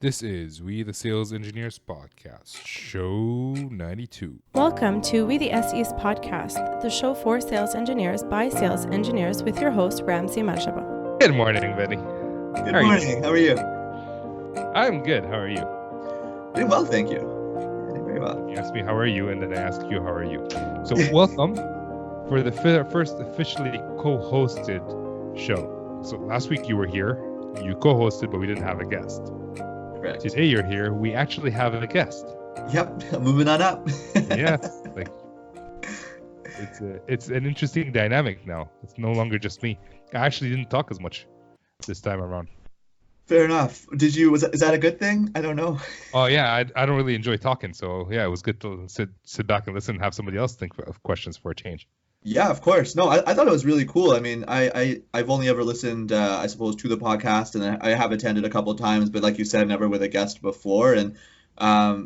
This is We the Sales Engineers Podcast, show 92. Welcome to We the SEs Podcast, the show for sales engineers by sales engineers with your host, Ramsey Majaba. Good morning, Benny. Good morning. How are you? I'm good. How are you? Doing well, thank you. Doing very well. You ask me, how are you? And then I ask you, how are you? So welcome for the first officially co-hosted show. So last week you were here, you co-hosted, but we didn't have a guest. Correct. Today you're here, we actually have a guest. Yep, moving on up. Yeah, like it's an interesting dynamic now. It's no longer just me. I actually didn't talk as much this time around. Fair enough. Is that a good thing? I don't know. Oh yeah, I don't really enjoy talking, so yeah, it was good to sit back and listen and have somebody else think of questions for a change. Yeah, of course. No, I thought it was really cool. I mean, I've only ever listened, I suppose, to the podcast, and I have attended a couple of times, but like you said, never with a guest before. And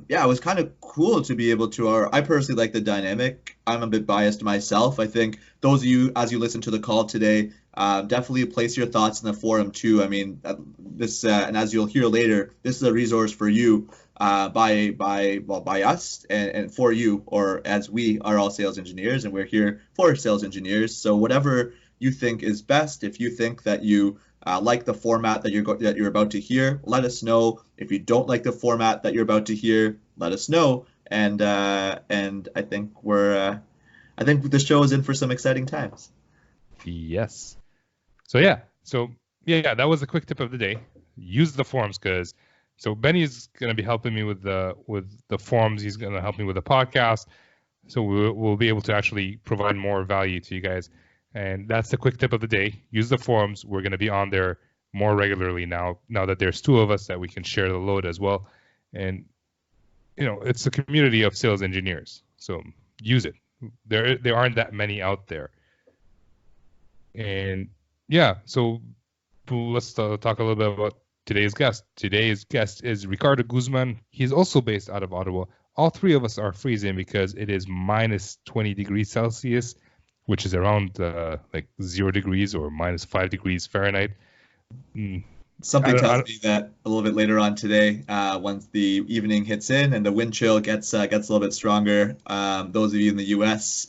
yeah, it was kind of cool to be able to. I personally like the dynamic. I'm a bit biased myself. I think those of you, as you listen to the call today, definitely place your thoughts in the forum too. I mean, this and as you'll hear later, this is a resource for you. By us and for you, or as we are all sales engineers and we're here for sales engineers. So whatever you think is best, if you think that you like the format that you're about to hear, let us know. If you don't like the format that you're about to hear, let us know. And I think I think the show is in for some exciting times. Yes. So yeah, that was a quick tip of the day. Use the forums because. So Benny's going to be helping me with the forums. He's going to help me with the podcast. So we'll be able to actually provide more value to you guys. And that's the quick tip of the day. Use the forums. We're going to be on there more regularly now that there's two of us that we can share the load as well. And, it's a community of sales engineers. So use it. There aren't that many out there. And yeah, so let's talk a little bit about today's guest. Today's guest is Ricardo Guzman. He's also based out of Ottawa. All three of us are freezing because it is minus 20 degrees Celsius, which is around like 0 degrees or minus 5 degrees Fahrenheit. Something tells me that a little bit later on today, once the evening hits in and the wind chill gets a little bit stronger, those of you in the U.S.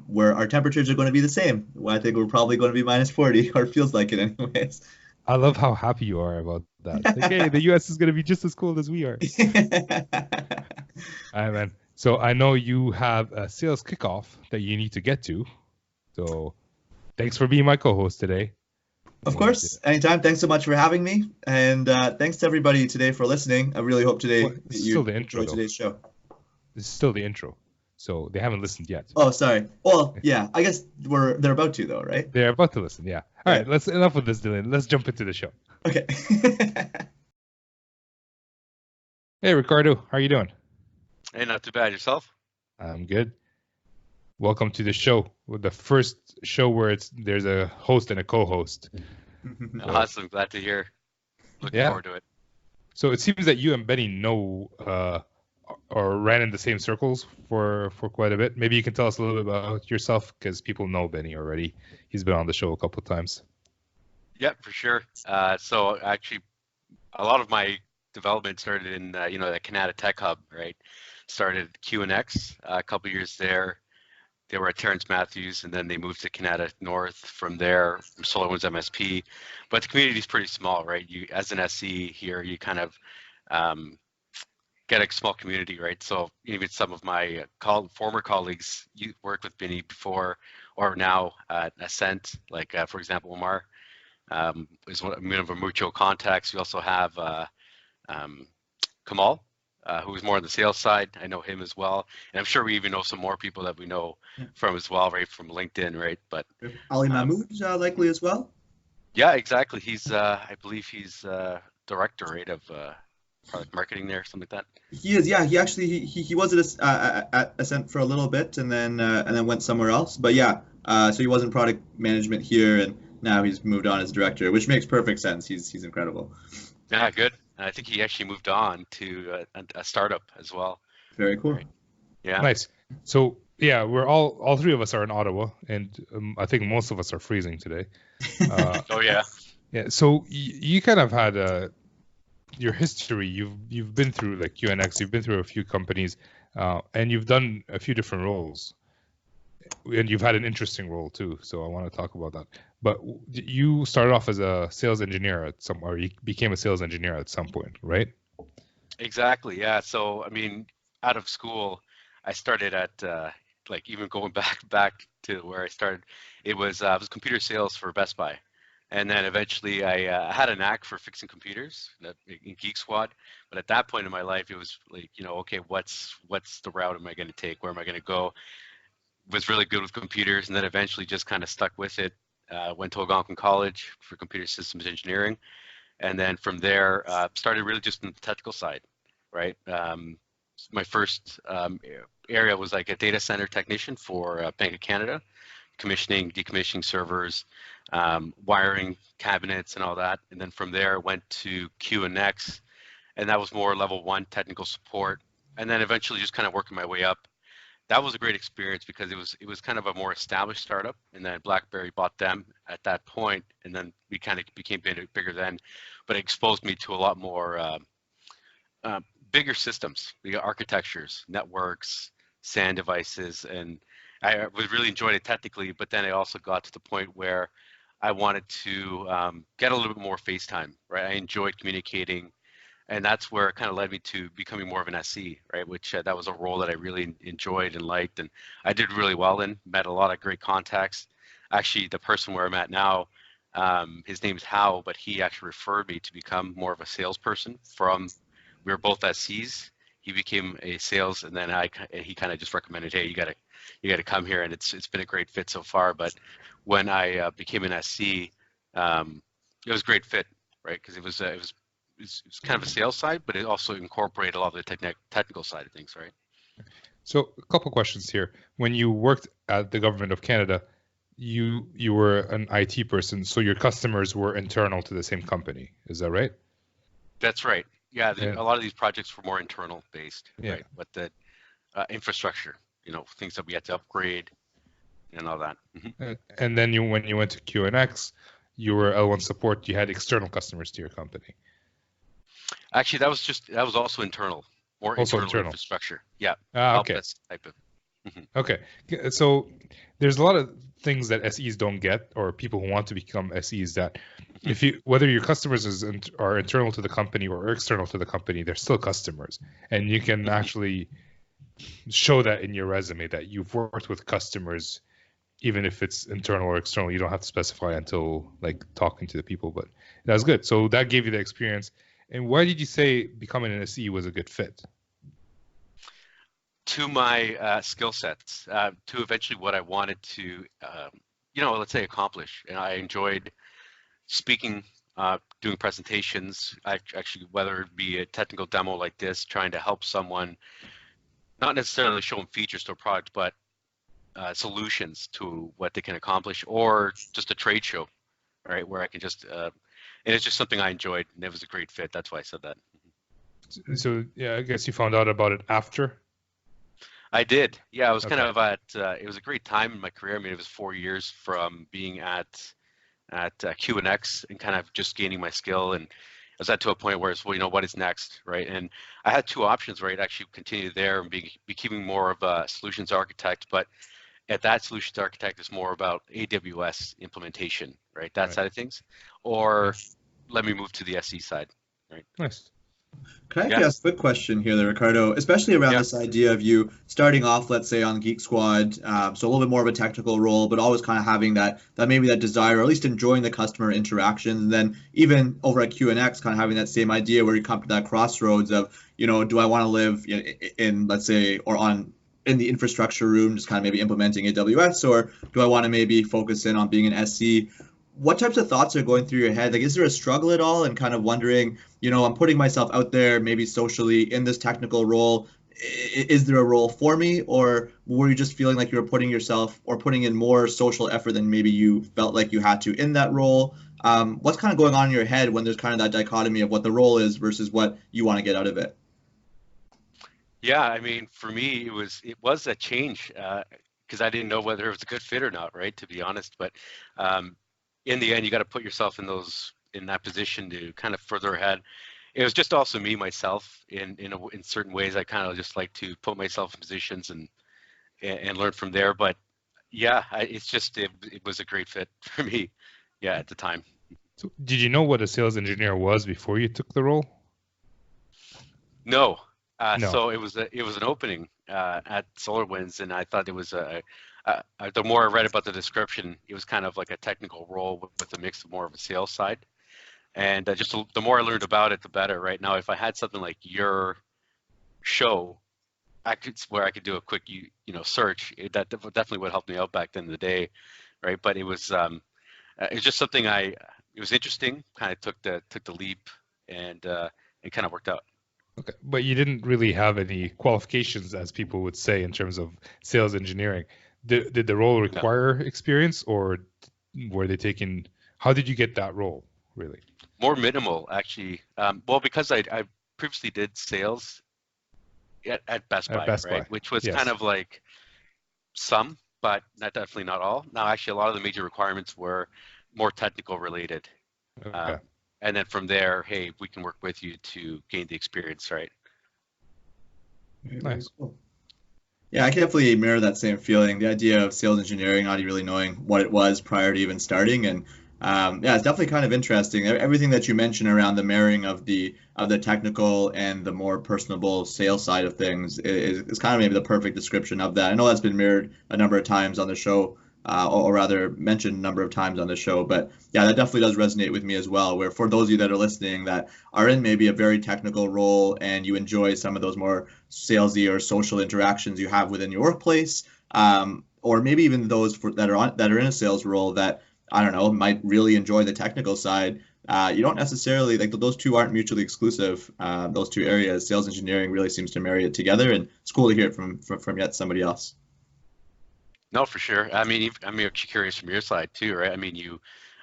Where our temperatures are going to be the same. I think we're probably going to be minus 40, or feels like it anyways. I love how happy you are about that. Like, hey, the U.S. is going to be just as cold as we are. All right, man. So I know you have a sales kickoff that you need to get to. So thanks for being my co-host today. Of course. Anytime. Thanks so much for having me. And thanks to everybody today for listening. I really hope today you enjoyed today's show. This is still the intro. So they haven't listened yet. Oh, sorry. Well, yeah, I guess they're about to though, right? They're about to listen, yeah. All right, enough with this, Dylan. Let's jump into the show. Okay. Hey, Ricardo, how are you doing? Hey, not too bad. Yourself? I'm good. Welcome to the show, the first show where there's a host and a co-host. Awesome, glad to hear. Looking forward to it. So it seems that you and Benny know or ran in the same circles for quite a bit. Maybe you can tell us a little bit about yourself because people know Benny already. He's been on the show a couple of times. Yeah, for sure. So actually, a lot of my development started in the Canada Tech Hub, right? Started at QNX, a couple of years there. They were at Terrence Matthews, and then they moved to Canada North from there, SolarWinds MSP. But the community is pretty small, right? You, as an SE here, you kind of get a small community, right? So even some of my former colleagues you worked with Benny before or now at Ascent, like for example, Omar is one of our mutual contacts. We also have Kamal, who is more on the sales side. I know him as well. And I'm sure we even know some more people that we know from as well, right? From LinkedIn, right? But Ali Mahmoud likely as well? Yeah, exactly. He's, I believe he's director, right, of product marketing there, something like that. He is, yeah. He actually he was at Ascent for a little bit and then went somewhere else. But yeah, so he was in product management here, and now he's moved on as director, which makes perfect sense. He's incredible. Yeah, good. And I think he actually moved on to a startup as well. Very cool. Right. Yeah. Nice. So yeah, we're all three of us are in Ottawa, and I think most of us are freezing today. Oh yeah. Yeah. So you kind of had a your history, you've been through like QNX, you've been through a few companies, and you've done a few different roles, and you've had an interesting role too. So I want to talk about that. But you started off as a sales engineer or you became a sales engineer at some point, right? Exactly. Yeah. So I mean, out of school, I started at like even going back to where I started, it was computer sales for Best Buy, and then eventually I had a knack for fixing computers in Geek Squad. But at that point in my life, it was like, okay, what's the route am I going to take? Where am I going to go? Was really good with computers, and then eventually just kind of stuck with it. Went to Algonquin College for computer systems engineering, and then from there started really just in the technical side, right? My first area was like a data center technician for Bank of Canada, commissioning, decommissioning servers, wiring cabinets and all that. And then from there went to QNX, and that was more level 1 technical support. And then eventually just kind of working my way up. That was a great experience because it was kind of a more established startup, and then BlackBerry bought them at that point, and then we kind of became bigger then, but it exposed me to a lot more bigger systems, architectures, networks, SAN devices, and I really enjoyed it technically. But then I also got to the point where I wanted to get a little bit more face time, right? I enjoyed communicating, and that's where it kind of led me to becoming more of an SE, right? Which that was a role that I really enjoyed and liked, and I did really well in. Met a lot of great contacts. Actually, the person where I'm at now, his name is Hao, but he actually referred me to become more of a salesperson. We were both SEs. He became a sales, and then he kind of just recommended, hey, you gotta come here, and it's been a great fit so far. But when I became an SE, it was a great fit, right? Because it was kind of a sales side, but it also incorporated a lot of the technical side of things, right? So a couple questions here. When you worked at the government of Canada, you were an IT person, so your customers were internal to the same company. Is that right? That's right. Yeah, Yeah. a lot of these projects were more internal based, Yeah. right? But the infrastructure, things that we had to upgrade and all that. And then when you went to QNX, you were L1 support. You had external customers to your company. Actually, that was also internal, more Also internal internal. infrastructure. Yeah. Okay. Help type of. Okay. So there's a lot of things that SEs don't get, or people who want to become SEs, that whether your customers are internal to the company or external to the company, they're still customers, and you can actually show that in your resume that you've worked with customers, even if it's internal or external. You don't have to specify until like talking to the people, but that's good. So that gave you the experience. And why did you say becoming an SE was a good fit? To my skill sets, to eventually what I wanted to, let's say accomplish. And I enjoyed speaking, doing presentations, actually, whether it be a technical demo like this, trying to help someone, not necessarily show them features to a product, but solutions to what they can accomplish, or just a trade show, right, where I can just, and it's just something I enjoyed, and it was a great fit. That's why I said that. So yeah, I guess you found out about it after. I did. Yeah, I was kind of it was a great time in my career. I mean, it was 4 years from being at QNX and kind of just gaining my skill, and I was to a point where it's, well, what is next, right? And I had two options, right? Actually continue there and becoming more of a solutions architect, but at that solutions architect is more about AWS implementation, right? That side of things, or let me move to the SE side, right? Nice. Can I ask a quick question here, there, Ricardo, especially around this idea of you starting off, let's say, on Geek Squad, so a little bit more of a technical role, but always kind of having that maybe that desire, or at least enjoying the customer interactions, and then even over at QNX, kind of having that same idea where you come to that crossroads of, do I want to live in, let's say, or in the infrastructure room, just kind of maybe implementing AWS, or do I want to maybe focus in on being an SE? What types of thoughts are going through your head? Like, is there a struggle at all, and kind of wondering, I'm putting myself out there maybe socially in this technical role. Is there a role for me, or were you just feeling like you were putting yourself or putting in more social effort than maybe you felt like you had to in that role? What's kind of going on in your head when there's kind of that dichotomy of what the role is versus what you want to get out of it? Yeah, I mean, for me, it was a change because I didn't know whether it was a good fit or not, right? To be honest, but in the end, you got to put yourself in that position to kind of further ahead. it was just also me myself in certain ways. I kind of just like to put myself in positions and learn from there. But yeah, it was a great fit for me. Yeah, at the time. So did you know what a sales engineer was before you took the role? No. No. So it was an opening at SolarWinds, and I thought it was the more I read about the description, it was kind of like a technical role with a mix of more of a sales side. And just the more I learned about it, the better. Right now, if I had something like your show, I could do a quick search. That definitely would help me out back then in the day, right? But it was just something it was interesting. Kind of took the leap, and it kind of worked out. Okay, but you didn't really have any qualifications, as people would say, in terms of sales engineering. Did the role require experience, or were they taking? How did you get that role, really? More minimal, actually. Well, because I previously did sales at Best Buy, right? Which was kind of like some, but definitely not all. Now, actually, a lot of the major requirements were more technical related. Okay. And then from there, hey, we can work with you to gain the experience, right? Nice. Cool. Yeah, I can definitely mirror that same feeling. The idea of sales engineering, not really knowing what it was prior to even starting, and yeah, it's definitely kind of interesting. Everything that you mentioned around the marrying of the technical and the more personable sales side of things is kind of maybe the perfect description of that. I know that's been mirrored a number of times on the show. Or rather mentioned a number of times on the show. But yeah, that definitely does resonate with me as well, where for those of you that are listening that are in maybe a very technical role and you enjoy some of those more salesy or social interactions you have within your workplace, or maybe even those that are in a sales role that, I don't know, might really enjoy the technical side, you don't necessarily, like, those two aren't mutually exclusive, those two areas. Sales engineering really seems to marry it together, and it's cool to hear it from yet somebody else. No, for sure. I mean, I'm actually curious from your side too, right? I mean, you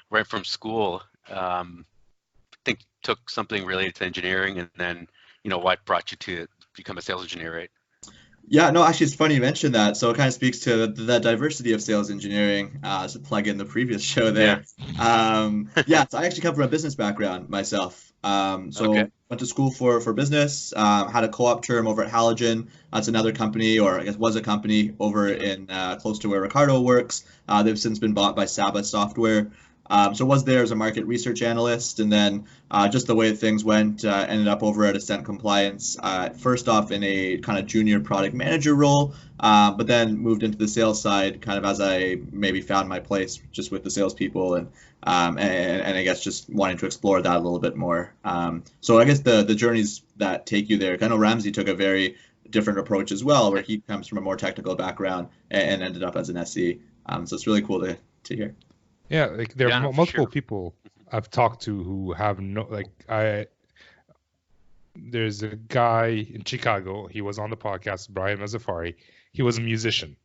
right from school, I think took something related to engineering, and then what brought you to become a sales engineer, right? Yeah, no, actually, it's funny you mentioned that. So it kind of speaks to the diversity of sales engineering, to plug in the previous show there. Yeah, so I actually come from a business background myself. So went to school for business, had a co-op term over at Halogen. That's another company, or I guess was a company over in close to where Ricardo works. They've since been bought by Sabbath Software. So was there as a market research analyst, and then just the way things went, ended up over at Ascent Compliance, first off in a kind of junior product manager role, but then moved into the sales side kind of as I maybe found my place just with the salespeople, and I guess just wanting to explore that a little bit more. So I guess the journeys that take you there, I know Ramsey took a very different approach as well, where he comes from a more technical background and ended up as an SE. So it's really cool to hear. Yeah, like there are multiple people I've talked to who have there's a guy in Chicago. He was on the podcast, Brian Mazzafari. He was a musician.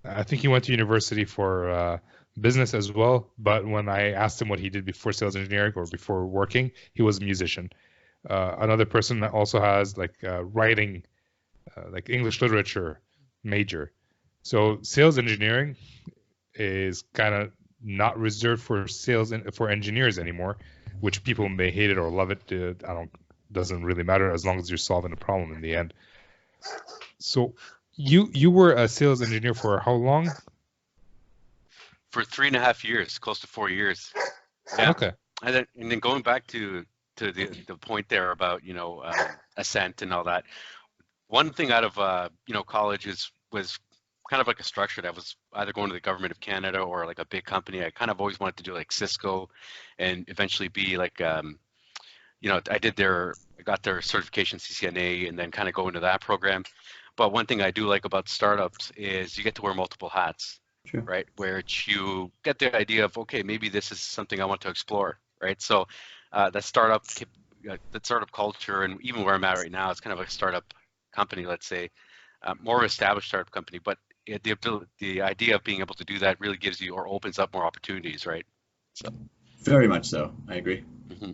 I think he went to university for business as well. But when I asked him what he did before sales engineering or before working, he was a musician. Another person that also has writing, like English literature major. So sales engineering is kind of not reserved for for engineers anymore, which people may hate it or love it. Doesn't really matter as long as you're solving a problem in the end. So you were a sales engineer for how long? For 3.5 years, close to 4 years. Yeah. Okay. And then going back to the point there about Ascent and all that. One thing out of college was kind of like a structure that was either going to the government of Canada or like a big company. I kind of always wanted to do like Cisco and eventually be like, I got their certification CCNA and then kind of go into that program. But one thing I do like about startups is you get to wear multiple hats, Sure. right? Where you get the idea of, okay, maybe this is something I want to explore, right? So that startup culture, and even where I'm at right now, it's kind of a startup company, let's say, more of an established startup company, but the idea of being able to do that really gives you or opens up more opportunities, right? So very much so. I agree. Mm-hmm.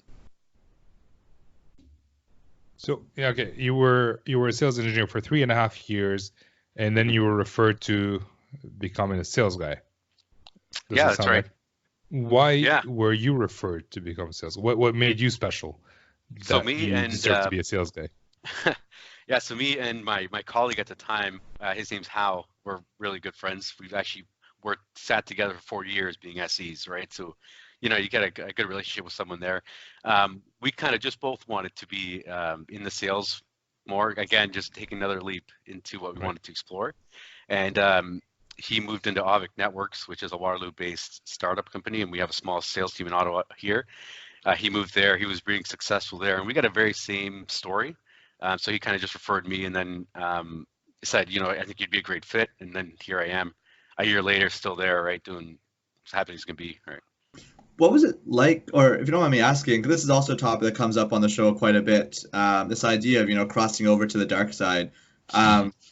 So yeah, okay, you were a sales engineer for 3.5 years, and then you were referred to becoming a sales guy. Yeah, that's right. Why were you referred to become a sales? What made you special So that me you and deserve to be a sales guy? yeah, so me and my colleague at the time, his name's Hal. We're really good friends. We've actually worked sat together for 4 years being SEs, right? So, you get a good relationship with someone there. We kind of just both wanted to be in the sales more. Again, just take another leap into what we Right. wanted to explore. And he moved into Avic Networks, which is a Waterloo-based startup company, and we have a small sales team in Ottawa here. He moved there. He was being successful there, and we got a very same story. So he kind of just referred me, and then said, I think you'd be a great fit. And then here I am, a year later, still there, right, doing as happy as can be, right. What was it like, or if you don't mind me asking, 'cause this is also a topic that comes up on the show quite a bit, this idea of, crossing over to the dark side.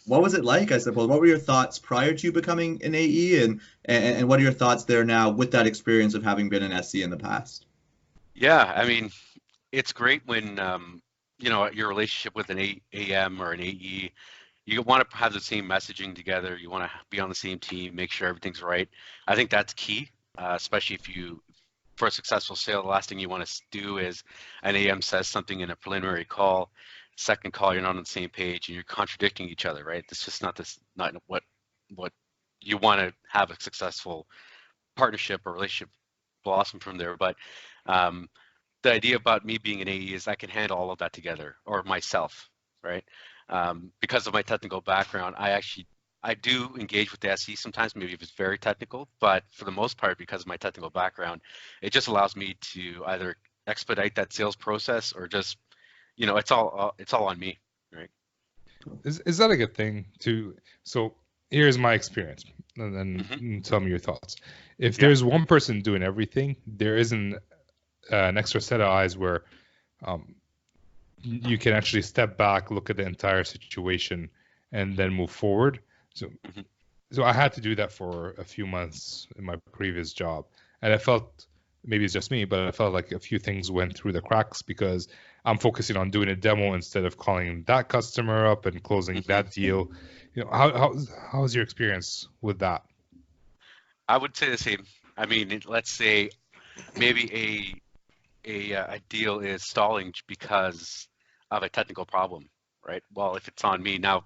What was it like, I suppose? What were your thoughts prior to becoming an AE, and what are your thoughts there now with that experience of having been an SE in the past? Yeah, I mean, it's great when your relationship with an AM or an AE, you want to have the same messaging together. You want to be on the same team, make sure everything's right. I think that's key, especially for a successful sale. The last thing you want to do is an AM says something in a preliminary call, second call you're not on the same page and you're contradicting each other, right? It's just not what you want to have a successful partnership or relationship blossom from there. But the idea about me being an AE is I can handle all of that together, or myself, right? Because of my technical background, I do engage with the SE sometimes, maybe if it's very technical, but for the most part, because of my technical background, it just allows me to either expedite that sales process or just, it's all on me, right? Is that a good thing to? So here's my experience, and then tell me your thoughts. If there's one person doing everything, there isn't an extra set of eyes where you can actually step back, look at the entire situation, and then move forward. So I had to do that for a few months in my previous job, and I felt, maybe it's just me, but I felt like a few things went through the cracks because I'm focusing on doing a demo instead of calling that customer up and closing that deal. How's your experience with that? I would say the same. I mean, let's say maybe a deal is stalling because of a technical problem, right? Well, if it's on me now,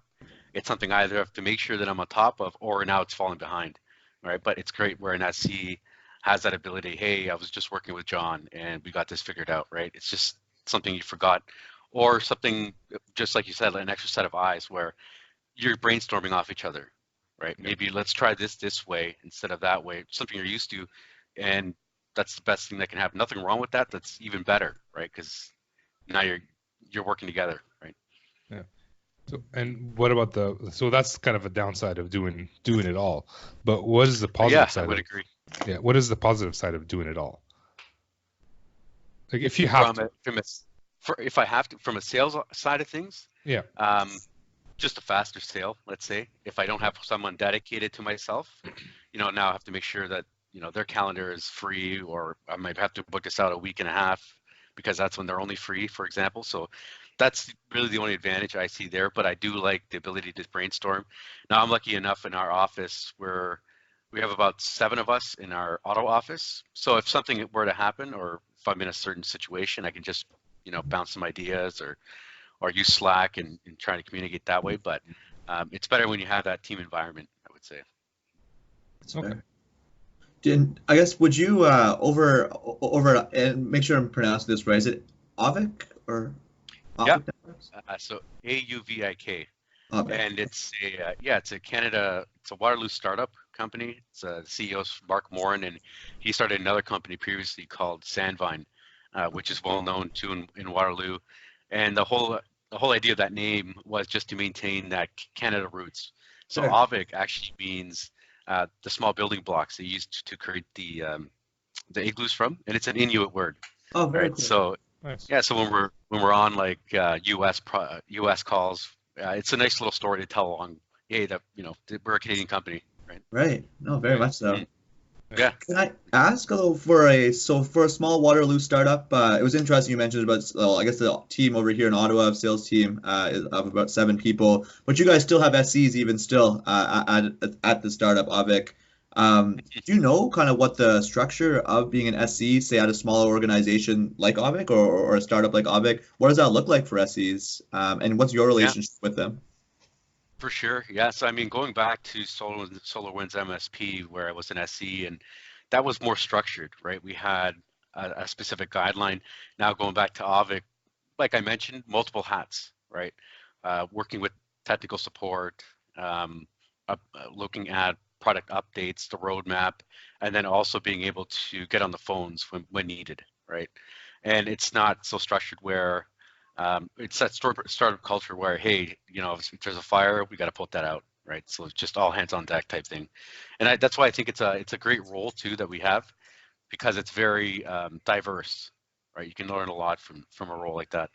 it's something I either have to make sure that I'm on top of, or now it's falling behind, right? But it's great where an SE has that ability. Hey, I was just working with John and we got this figured out, right? It's just something you forgot, or something just like you said, an extra set of eyes where you're brainstorming off each other, right? Maybe let's try this way instead of that way, something you're used to, and that's the best thing that can happen. Nothing wrong with that. That's even better, right? Because now you're working together, right? Yeah. So, and what about so that's kind of a downside of doing it all. But what is the positive side? I would agree. Yeah, what is the positive side of doing it all? Like if you have if I have to, from a sales side of things, yeah, just a faster sale, let's say. If I don't have someone dedicated to myself, now I have to make sure that their calendar is free, or I might have to book us out a week and a half because that's when they're only free, for example. So that's really the only advantage I see there, but I do like the ability to brainstorm. Now I'm lucky enough in our office where we have about 7 of us in our auto office. So if something were to happen, or if I'm in a certain situation, I can just, bounce some ideas or use Slack and try to communicate that way. But it's better when you have that team environment, I would say. Okay. I guess, would you over and make sure I'm pronouncing this right? Is it Avic or Avic? Yeah. So AUVIK, and it's a Canada. It's a Waterloo startup company. It's the CEO's Mark Morin, and he started another company previously called Sandvine, which is well known too in Waterloo. And the whole idea of that name was just to maintain that Canada roots. So Avic actually means the small building blocks they used to create the igloos from, and it's an Inuit word. Oh, very cool. So nice. Yeah, so when we're on like US calls, it's a nice little story to tell along. Hey, we're a Canadian company, right? Right. No, very much so. Yeah. Can I ask, though, for a small Waterloo startup, it was interesting you mentioned about, I guess the team over here in Ottawa, sales team, is of about 7 people, but you guys still have SEs even still at the startup, Avic. Do you know kind of what the structure of being an SE, say at a smaller organization like Aavik or a startup like Aavik, what does that look like for SEs? And what's your Yeah, relationship with them? for sure. Yeah. So I mean, going back to SolarWinds MSP, where I was an SE, and that was more structured, right? We had a specific guideline. Now going back to Aavik, like I mentioned, multiple hats, right? Working with technical support, looking at product updates, the roadmap, and then also being able to get on the phones when needed, right? And it's not so structured where it's that startup culture where, hey, if there's a fire, we got to put that out, right? So it's just all hands on deck type thing. And that's why I think it's a great role too that we have, because it's very diverse, right? You can learn a lot from a role like that.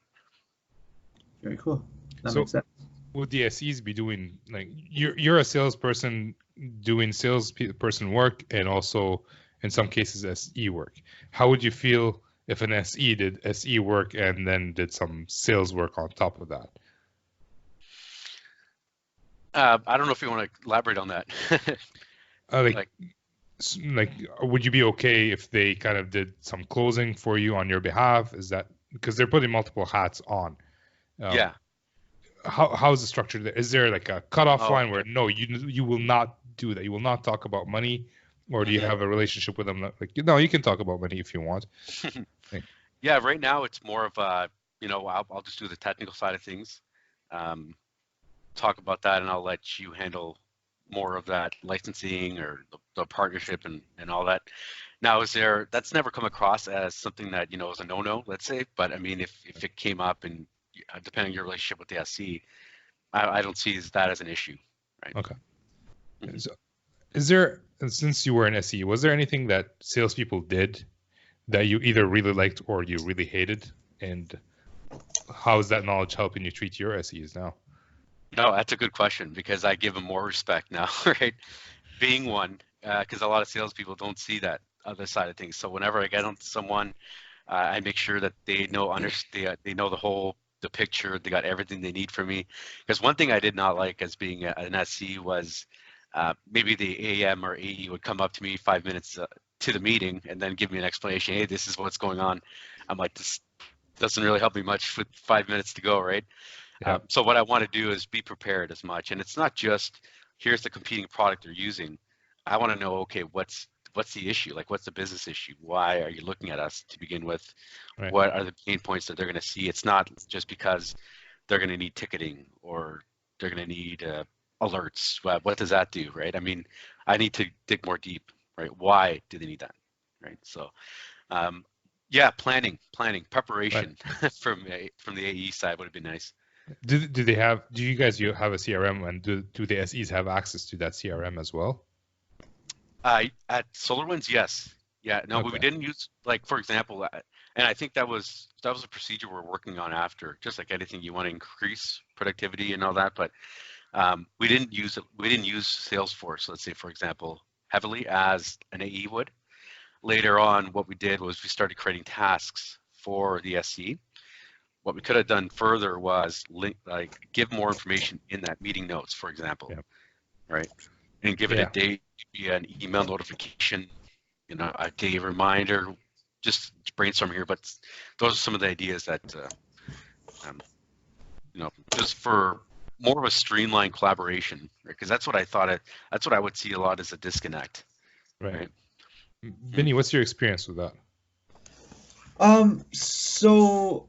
Very cool. That So makes sense. would the SEs be doing, like, you're a salesperson doing salesperson work and also in some cases SE work. How would you feel if an SE did SE work and then did some sales work on top of that? I don't know if you want to elaborate on that. Like, Like, would you be okay if they kind of did some closing for you on your behalf? Is that because they're putting multiple hats on? yeah. How is the structure there? Is there like a cutoff Oh, line where no, you will not do that? You will not talk about money, or do you have a relationship with them that, like, no, you can talk about money if you want? Like, yeah. Right now, it's more of I'll just do the technical side of things, um, talk about that, and I'll let you handle more of that licensing or the partnership and all that. Now, that's never come across as something that is a no-no, let's say. But I mean, if it came up and depending on your relationship with the SC, I don't see that as an issue, right? okay. Mhm. So, is there, and since you were an SE, was there anything that salespeople did that you either really liked or you really hated? And how is that knowledge helping you treat your SEs now? No, that's a good question because I give them more respect now, right? Being one, because a lot of salespeople don't see that other side of things. So whenever I get on to someone, I make sure that they they know the picture. They got everything they need from me. Because one thing I did not like as being an SC was maybe the AM or AE would come up to me 5 minutes to the meeting and then give me an explanation. Hey, this is what's going on. I'm like, this doesn't really help me much with 5 minutes to go, right? Yeah. So what I want to do is be prepared as much, and it's not just here's the competing product they're using. I want to know, okay, what's the issue? Like, what's the business issue? Why are you looking at us to begin with? Right. What are the pain points that they're going to see? It's not just because they're going to need ticketing or they're going to need alerts. What does that do, right? I mean, I need to dig more deep, right? Why do they need that, right? So, yeah, planning, preparation from the AE side would have been nice. Do you guys have a CRM, and do the SEs have access to that CRM as well? At SolarWinds, yes. Yeah, no, but we Okay. didn't use, like, for example, and I think that was a procedure we're working on after, just like anything you want to increase productivity and all that. But we didn't use Salesforce, let's say, for example, heavily as an AE would. Later on, what we did was we started creating tasks for the SE. What we could have done further was give more information in that meeting notes, for example, Yeah. right? And give it a date, an email notification, a day reminder. Just brainstorming here, but those are some of the ideas that, just for more of a streamlined collaboration, right? Because that's what I would see a lot as a disconnect, right? Vinny, what's your experience with that? So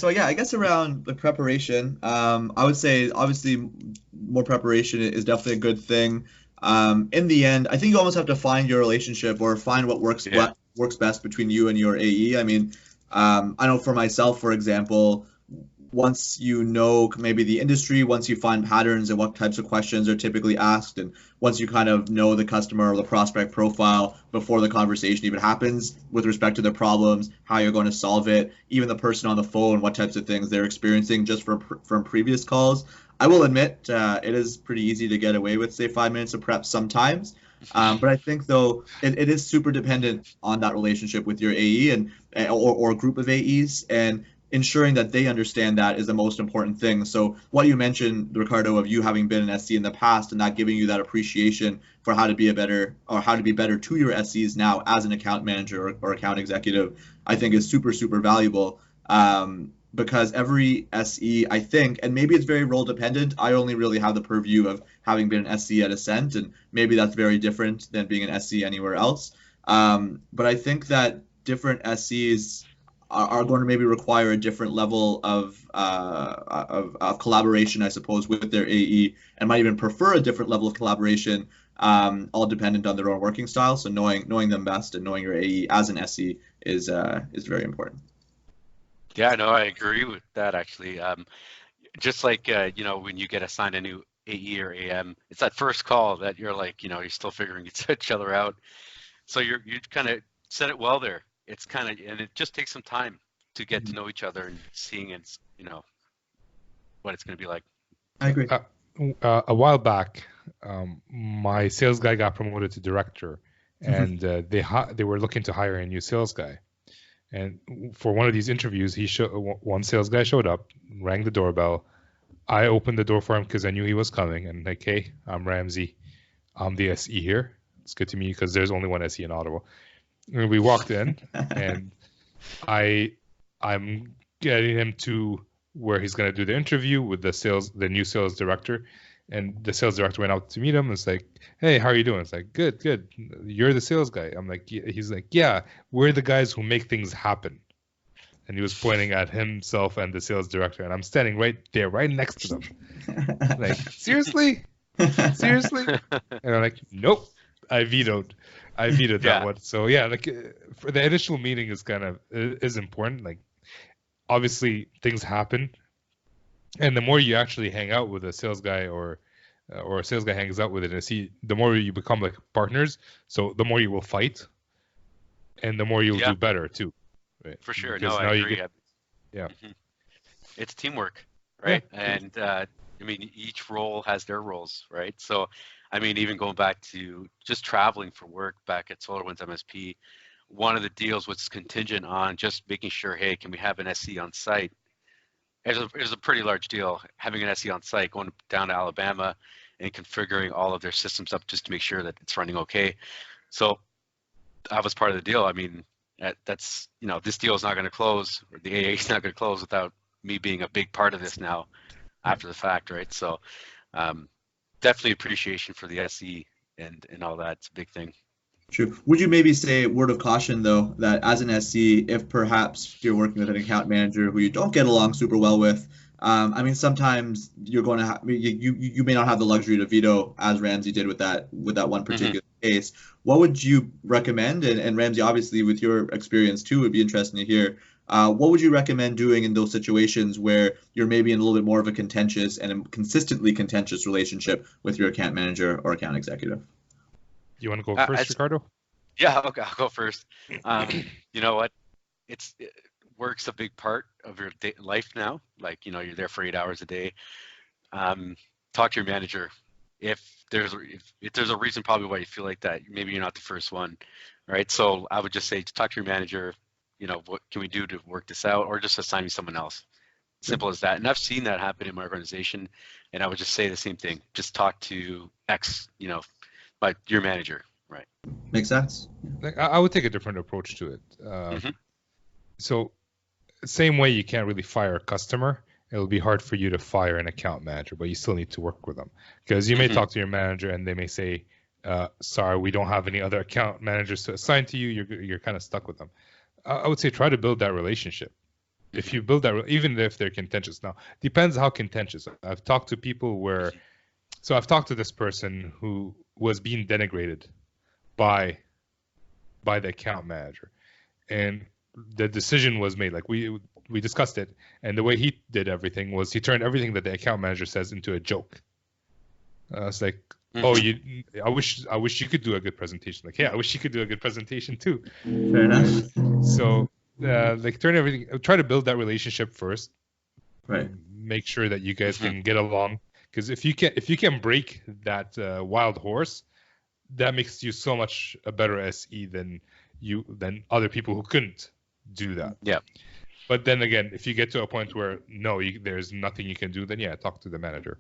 yeah, I guess around the preparation, I would say obviously more preparation is definitely a good thing. In the end, I think you almost have to find your relationship or find what works best between you and your AE. I mean, I know for myself, for example, once you know maybe the industry, once you find patterns and what types of questions are typically asked, and once you kind of know the customer or the prospect profile before the conversation even happens with respect to the problems, how you're going to solve it, even the person on the phone, what types of things they're experiencing just from previous calls. I will admit it is pretty easy to get away with, say, 5 minutes of prep sometimes. But I think, though, it is super dependent on that relationship with your AE or group of AEs. And ensuring that they understand that is the most important thing. So what you mentioned, Ricardo, of you having been an SC in the past and that giving you that appreciation for how to be better to your SCs now as an account manager or account executive, I think is super, super valuable. Because every SE, I think, and maybe it's very role dependent. I only really have the purview of having been an SC at Ascent, and maybe that's very different than being an SC anywhere else. But I think that different SCs are going to maybe require a different level of collaboration, I suppose, with their AE, and might even prefer a different level of collaboration, all dependent on their own working style. So knowing them best and knowing your AE as an SE is very important. Yeah, no, I agree with that actually. Just like when you get assigned a new AE or AM, it's that first call that you're like, you're still figuring each other out. So you kind of said it well there. It's kind of, and it just takes some time to get to know each other and seeing it's what it's going to be like. I agree. A while back, my sales guy got promoted to director, and they were looking to hire a new sales guy. And for one of these interviews, one sales guy showed up, rang the doorbell. I opened the door for him because I knew he was coming. And like, hey, I'm Ramsey. I'm the SE here. It's good to meet you because there's only one SE in Ottawa. And we walked in, and I'm getting him to where he's going to do the interview with the new sales director. And the sales director went out to meet him. It's like, hey, how are you doing? It's like, good. You're the sales guy. I'm like, yeah. He's like, yeah, we're the guys who make things happen. And he was pointing at himself and the sales director. And I'm standing right there, right next to them. Like, seriously? Seriously? And I'm like, nope. I vetoed that one. So yeah, like for the initial meeting is important. Like, obviously things happen. And the more you actually hang out with a sales guy or a sales guy hangs out with an SE, the more you become like partners. So the more you will fight, and the more you'll do better too. Right? For sure. Because I agree. Yeah. It's teamwork, right? Yeah. And each role has their roles, right? So, even going back to just traveling for work back at SolarWinds MSP, one of the deals was contingent on just making sure, hey, can we have an SE on site? It was a pretty large deal, having an SE on site, going down to Alabama and configuring all of their systems up just to make sure that it's running okay. So that was part of the deal. That's, this deal is not going to close, or the AA is not going to close without me being a big part of this now after the fact, right? So definitely appreciation for the SE and all that. It's a big thing. True. Would you maybe say, word of caution though, that as an SC, if perhaps you're working with an account manager who you don't get along super well with, sometimes you're going to you may not have the luxury to veto, as Ramsey did with that one particular case. What would you recommend? And Ramsey, obviously with your experience too, would be interesting to hear. What would you recommend doing in those situations where you're maybe in a little bit more of a contentious and a consistently contentious relationship with your account manager or account executive? You want to go first, Ricardo? Yeah, okay, I'll go first. You know what? Work's a big part of your life now. Like, you're there for 8 hours a day. Talk to your manager. If there's a reason probably why you feel like that, maybe you're not the first one, right? So I would just say, talk to your manager. What can we do to work this out, or just assign me someone else? Simple as that. And I've seen that happen in my organization, and I would just say the same thing. Just talk to X, but your manager, right? Makes sense. Like, I would take a different approach to it. So same way you can't really fire a customer, it'll be hard for you to fire an account manager, but you still need to work with them, because you may talk to your manager and they may say, sorry, we don't have any other account managers to assign to you. You're kind of stuck with them. I would say try to build that relationship. If you build that, even if they're contentious. Now, depends how contentious. I've talked to people I've talked to this person who was being denigrated by the account manager, and the decision was made. Like we discussed it, and the way he did everything was he turned everything that the account manager says into a joke. It's like, oh, I wish you could do a good presentation. Like, yeah, I wish you could do a good presentation too. Fair enough. So try to build that relationship first. Right. Make sure that you guys can get along. Because if you can break that wild horse, that makes you so much a better SE than other people who couldn't do that. Yeah. But then again, if you get to a point where no, there's nothing you can do, then yeah, talk to the manager.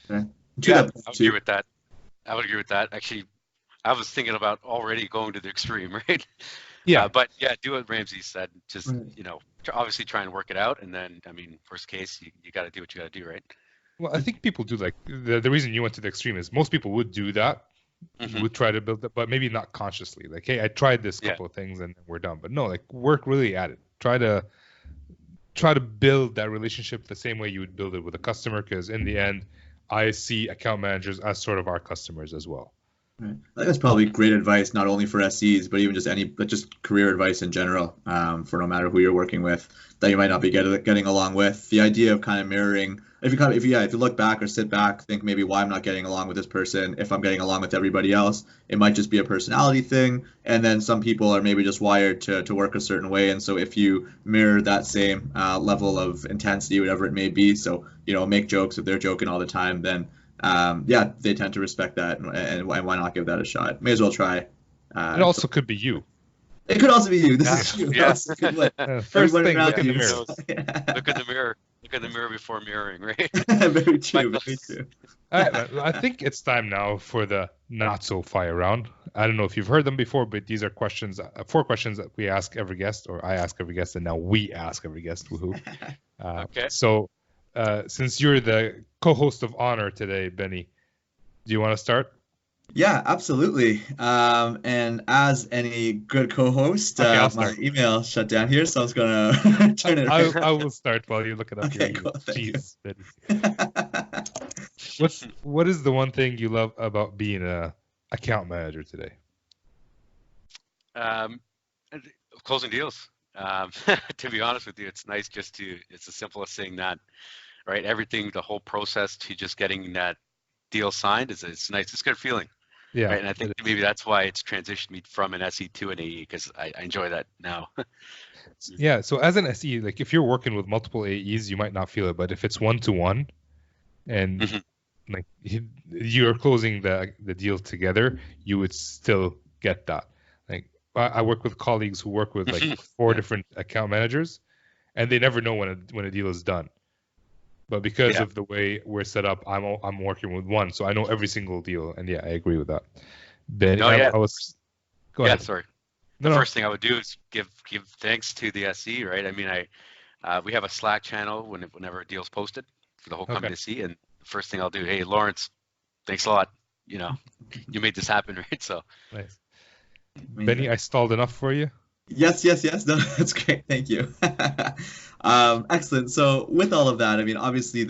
Okay. Yeah, I would agree with that. I would agree with that. Actually, I was thinking about already going to the extreme, right? Yeah. But yeah, do what Ramsey said. Just, Right. obviously try and work it out. And then, I mean, worst case, you got to do what you got to do, right? Well, I think people do like the reason you went to the extreme is most people would do that, would try to build it, but maybe not consciously. Like, hey, I tried this couple of things and we're done. But no, like work really at it. Try to build that relationship the same way you would build it with a customer, because in the end, I see account managers as sort of our customers as well. Right. I think that's probably great advice, not only for SEs, but even just career advice in general, for no matter who you're working with that you might not be getting along with. The idea of kind of mirroring, if you look back or sit back, think maybe why I'm not getting along with this person. If I'm getting along with everybody else, it might just be a personality thing. And then some people are maybe just wired to work a certain way. And so if you mirror that same level of intensity, whatever it may be, so, make jokes if they're joking all the time, then they tend to respect that, and why not give that a shot? May as well try. It also could be you. It could also be you. This is true. Yes. First thing, look in the mirror. Look in the mirror. Look in the mirror before mirroring, right? Very true. Very true. I think it's time now for the not so fire round. I don't know if you've heard them before, but these are questions, 4 questions that we ask every guest, or I ask every guest, and now we ask every guest. Woohoo! Okay. So, since you're the co-host of honor today, Benny, do you want to start? Yeah, absolutely. And as any good co-host, my email shut down here, so I was gonna turn it. I will start while you look it up. Okay, cool. Jeez, what is the one thing you love about being a account manager today? Closing deals. To be honest with you, it's nice it's the simplest thing that, right? Everything, the whole process to just getting that deal signed it's nice. It's a good feeling. Yeah. Right? And I think maybe that's why it's transitioned me from an SE to an AE, because I enjoy that now. Yeah. So as an SE, like if you're working with multiple AEs, you might not feel it, but if it's 1-to-1 and like you're closing the deal together, you would still get that. Like I work with colleagues who work with like 4 different account managers, and they never know when a deal is done. But because of the way we're set up, I'm working with one, so I know every single deal. And yeah, I agree with that. Ben, Go ahead. Sorry. The first thing I would do is give thanks to the SE, right? I mean, we have a Slack channel whenever a deal's posted for the whole company to see, and the first thing I'll do, hey Lawrence, thanks a lot. You made this happen, right? So nice. Benny, I stalled enough for you. Yes. No, that's great. Thank you. Excellent. So with all of that, I mean, obviously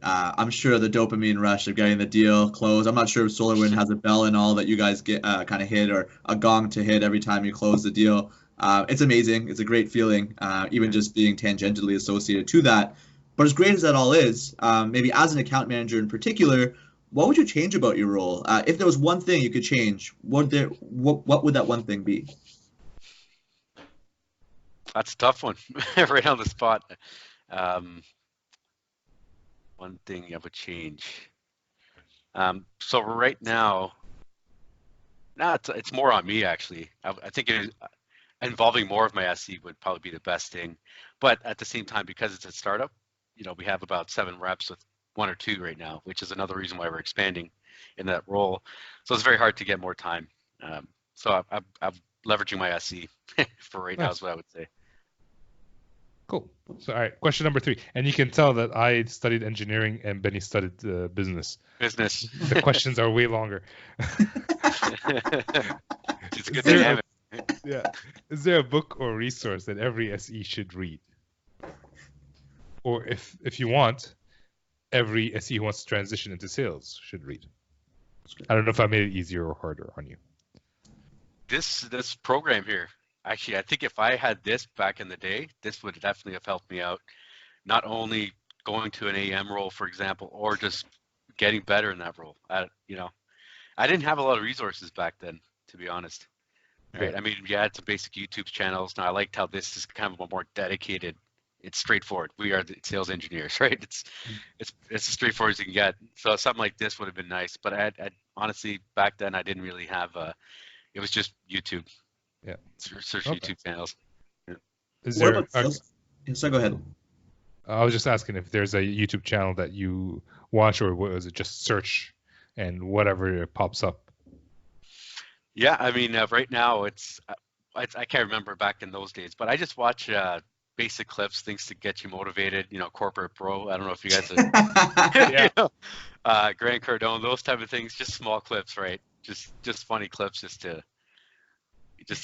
I'm sure the dopamine rush of getting the deal closed. I'm not sure if SolarWind has a bell and all that you guys get kind of hit, or a gong to hit every time you close the deal. It's amazing. It's a great feeling, even just being tangentially associated to that. But as great as that all is, maybe as an account manager in particular, what would you change about your role? If there was one thing you could change, what would that one thing be? That's a tough one, right on the spot. One thing I would change. So right now, it's more on me actually. I think involving more of my SE would probably be the best thing. But at the same time, because it's a startup, we have about 7 reps with 1 or 2 right now, which is another reason why we're expanding in that role. So it's very hard to get more time. So I'm leveraging my SE for right now is what I would say. Cool. So, all right, question number 3. And you can tell that I studied engineering and Benny studied business. The questions are way longer. It's good to have it. Yeah. Is there a book or resource that every SE should read? Or if you want, every SE who wants to transition into sales should read? I don't know if I made it easier or harder on you. This program here. Actually, I think if I had this back in the day, this would definitely have helped me out. Not only going to an AM role, for example, or just getting better in that role. I didn't have a lot of resources back then, to be honest. Right? I mean, you had some basic YouTube channels. Now I liked how this is kind of a more dedicated. It's straightforward. We are the sales engineers, right? It's as straightforward as you can get. So something like this would have been nice. But I honestly, back then I didn't really have it was just YouTube. Yeah. Search YouTube channels. Yeah. Is there So go ahead. I was just asking if there's a YouTube channel that you watch, or was it just search and whatever pops up? Yeah, I mean, right now I can't remember back in those days, but I just watch basic clips, things to get you motivated. Corporate Bro. I don't know if you guys are, Grant Cardone, those type of things. Just small clips, right? Just funny clips, just to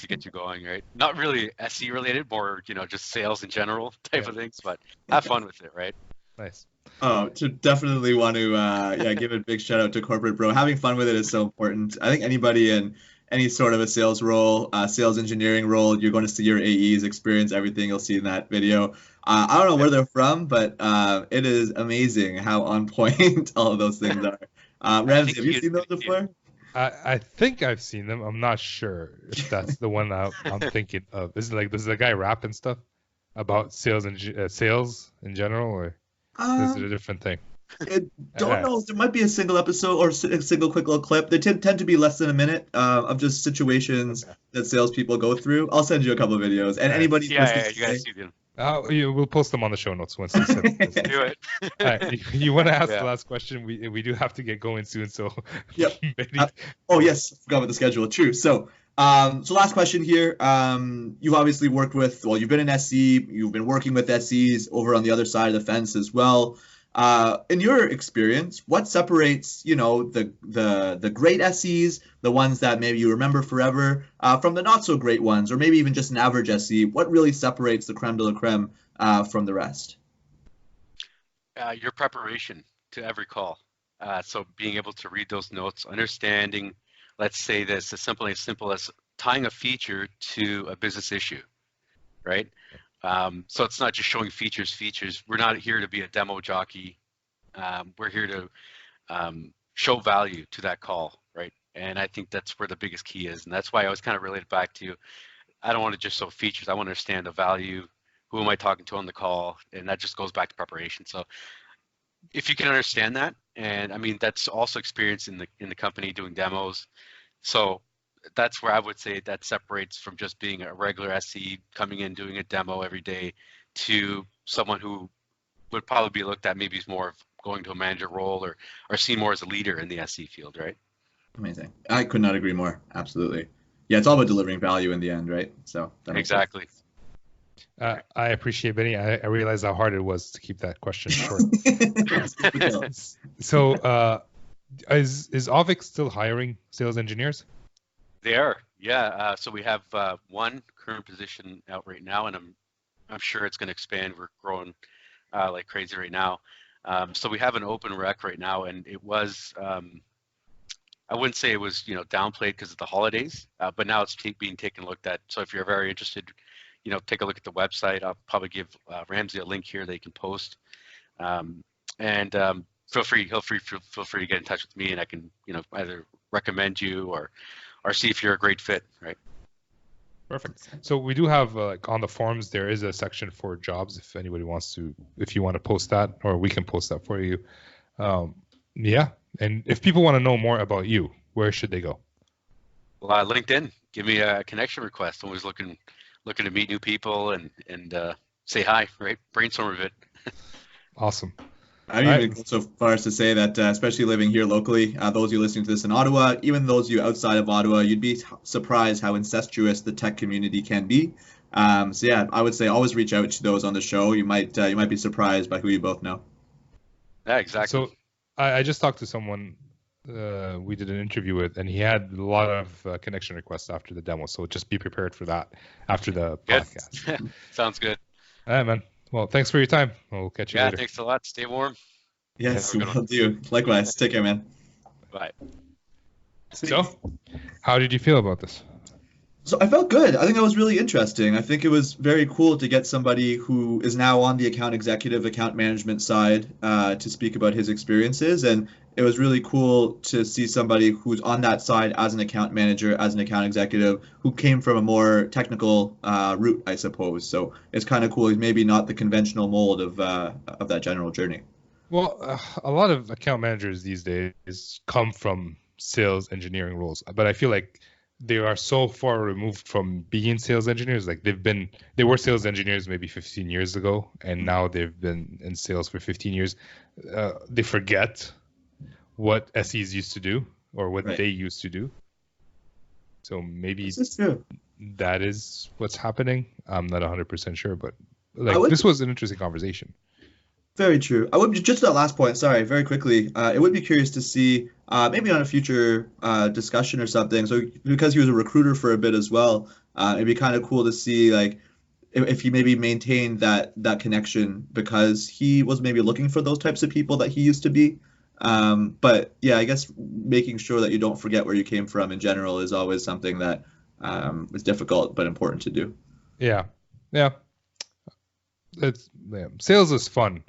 get you going, right? Not really SE related, more just sales in general type of things, but have fun with it, right? Nice. Oh, to definitely want to give a big shout out to Corporate Bro. Having fun with it is so important. I think anybody in any sort of a sales role, sales engineering role, you're going to see your AEs experience everything you'll see in that video. I don't know where they're from, but it is amazing how on point all of those things are. Ramsey, have you seen those before? I think I've seen them. I'm not sure if that's the one I'm thinking of. Is it like, does the guy rap and stuff about sales and sales in general, or is it a different thing? I don't know. There might be a single episode or a single quick little clip. They tend to be less than a minute of just situations that salespeople go through. I'll send you a couple of videos, and anybody. You guys see them. We'll post them on the show notes once you send them. Do it. All right, you want to ask the last question? We do have to get going soon, so. Yep. Oh yes, forgot about the schedule. True. So last question here. You've obviously worked with. Well, you've been in SE. You've been working with SEs over on the other side of the fence as well. In your experience, what separates, the great SEs, the ones that maybe you remember forever, from the not so great ones, or maybe even just an average SE? What really separates the creme de la creme from the rest? Your preparation to every call. So being able to read those notes, understanding, let's say this, as simple as tying a feature to a business issue, right? So it's not just showing features. We're not here to be a demo jockey. We're here to show value to that call, right? And I think that's where the biggest key is. And that's why I always kind of relate it back to, I don't want to just show features. I want to understand the value. Who am I talking to on the call? And that just goes back to preparation. So if you can understand that, and I mean, that's also experience in the company doing demos. So that's where I would say that separates from just being a regular SE coming in doing a demo every day to someone who would probably be looked at maybe as more of going to a manager role or seen more as a leader in the SE field, right? Amazing. I could not agree more. Absolutely. Yeah, it's all about delivering value in the end, right? So exactly. I appreciate, Benny. I realized how hard it was to keep that question short. So is Avik still hiring sales engineers? They are, yeah. So we have one current position out right now, and I'm sure it's going to expand. We're growing like crazy right now. So we have an open rec right now, and it was I wouldn't say it was downplayed because of the holidays, but now it's being taken a look at. So if you're very interested, take a look at the website. I'll probably give Ramsey a link here that you can post, and feel free to get in touch with me, and I can either recommend you or see if you're a great fit, right? Perfect. So we do have on the forums, there is a section for jobs if anybody wants to, if you want to post that, or we can post that for you. Yeah. And if people want to know more about you, where should they go? Well, LinkedIn, give me a connection request. I'm always looking to meet new people and say hi, right? Brainstorm a bit. Awesome. I'd even go so far as to say that, especially living here locally, those of you listening to this in Ottawa, even those of you outside of Ottawa, you'd be surprised how incestuous the tech community can be. So yeah, I would say always reach out to those on the show. You might be surprised by who you both know. Yeah, exactly. So I just talked to someone we did an interview with, and he had a lot of connection requests after the demo. So just be prepared for that after the podcast. Sounds good. All right, man. Well, thanks for your time. We'll catch you later. Yeah, thanks a lot. Stay warm. Yes, will do. Likewise. Take care, man. Bye. So, how did you feel about this? So I felt good. I think that was really interesting. I think it was very cool to get somebody who is now on the account management side to speak about his experiences. And it was really cool to see somebody who's on that side as an account manager, as an account executive, who came from a more technical route, I suppose. So it's kind of cool. He's maybe not the conventional mold of that general journey. Well, a lot of account managers these days come from sales engineering roles, but I feel like they are so far removed from being sales engineers. Like they were sales engineers maybe 15 years ago, and now they've been in sales for 15 years. They forget what SEs used to do or what Right. they used to do. So maybe This is true. that is what's happening. I'm not 100% sure, but would- this was an interesting conversation. Very true. I would just to that last point. Sorry, very quickly. It would be curious to see maybe on a future discussion or something. So because he was a recruiter for a bit as well, it'd be kind of cool to see like if he maybe maintained that connection because he was maybe looking for those types of people that he used to be. But yeah, I guess making sure that you don't forget where you came from in general is always something that is difficult but important to do. Yeah. Sales is fun.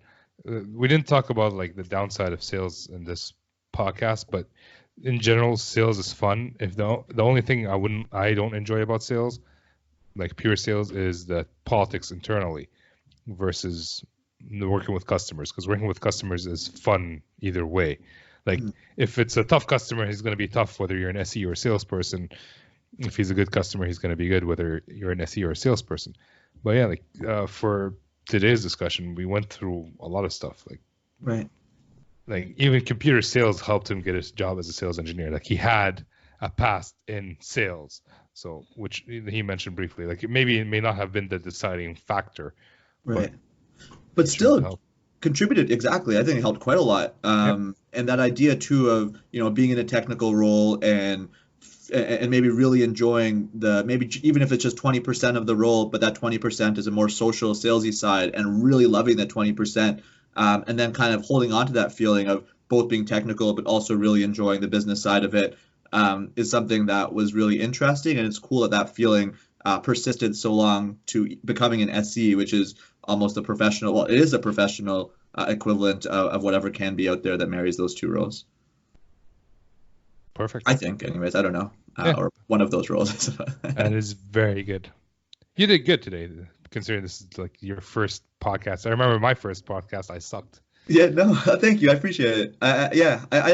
We didn't talk about like the downside of sales in this podcast, but in general, sales is fun. If the only thing I don't enjoy about sales, like pure sales, is the politics internally versus working with customers. Because working with customers is fun either way. Like if it's a tough customer, he's going to be tough whether you're an SE or a salesperson. If he's a good customer, he's going to be good whether you're an SE or a salesperson. But yeah, for today's discussion, we went through a lot of stuff. Right. Like even computer sales helped him get his job as a sales engineer. Like he had a past in sales, so which he mentioned briefly. Like it may not have been the deciding factor, right? But still contributed exactly. I think it helped quite a lot. And that idea too of being in a technical role and maybe really enjoying maybe even if it's just 20% of the role, but that 20% is a more social, salesy side, and really loving that 20%, and then kind of holding on to that feeling of both being technical but also really enjoying the business side of it is something that was really interesting, and it's cool that feeling persisted so long to becoming an SE, which is almost a professional. Well, it is a professional equivalent of whatever can be out there that marries those two roles. Perfect. I think, anyways. I don't know. Or one of those roles. That is very good. You did good today, considering this is like your first podcast. I remember my first podcast. I sucked. Yeah, no, thank you. I appreciate it. I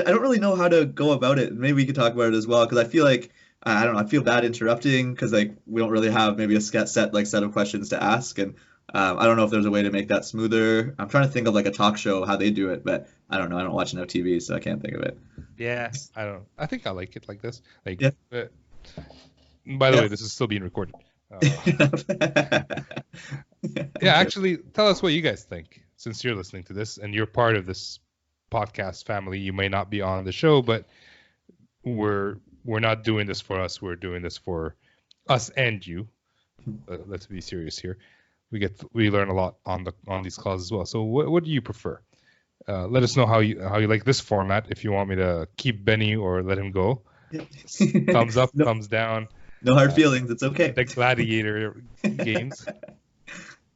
don't really know how to go about it. Maybe we could talk about it as well, because I feel like, I don't know, I feel bad interrupting because like we don't really have maybe a set of questions to ask. And I don't know if there's a way to make that smoother. I'm trying to think of like a talk show, how they do it, but I don't know. I don't watch enough TV, so I can't think of it. Yeah, I don't. I think I like it like this. Like, yeah. By the way, this is still being recorded. Yeah, actually, tell us what you guys think, since you're listening to this and you're part of this podcast family. You may not be on the show, but we're not doing this for us. We're doing this for us and you. Let's be serious here. We learn a lot on these calls as well. So what do you prefer? Let us know how you like this format. If you want me to keep Benny or let him go, thumbs up, thumbs down. No hard feelings. It's okay. The gladiator games.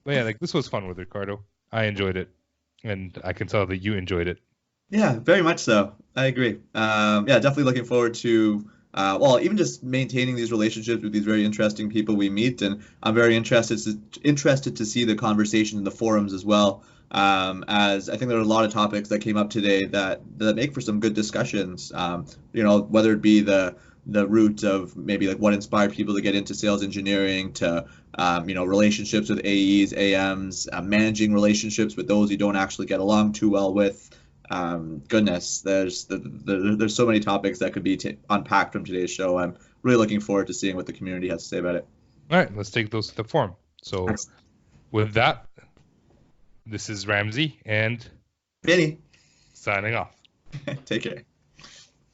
But yeah, like this was fun with Ricardo. I enjoyed it, and I can tell that you enjoyed it. Yeah, very much so. I agree. Yeah, definitely looking forward to even just maintaining these relationships with these very interesting people we meet, and I'm very interested to see the conversation in the forums as well. As I think there are a lot of topics that came up today that make for some good discussions. Whether it be the root of maybe like what inspired people to get into sales engineering, to relationships with AEs, AMs, managing relationships with those you don't actually get along too well with. Goodness, there's so many topics that could be unpacked from today's show. I'm really looking forward to seeing what the community has to say about it. All right, let's take those to the forum. So with that, this is Ramsey and Benny signing off. Take care.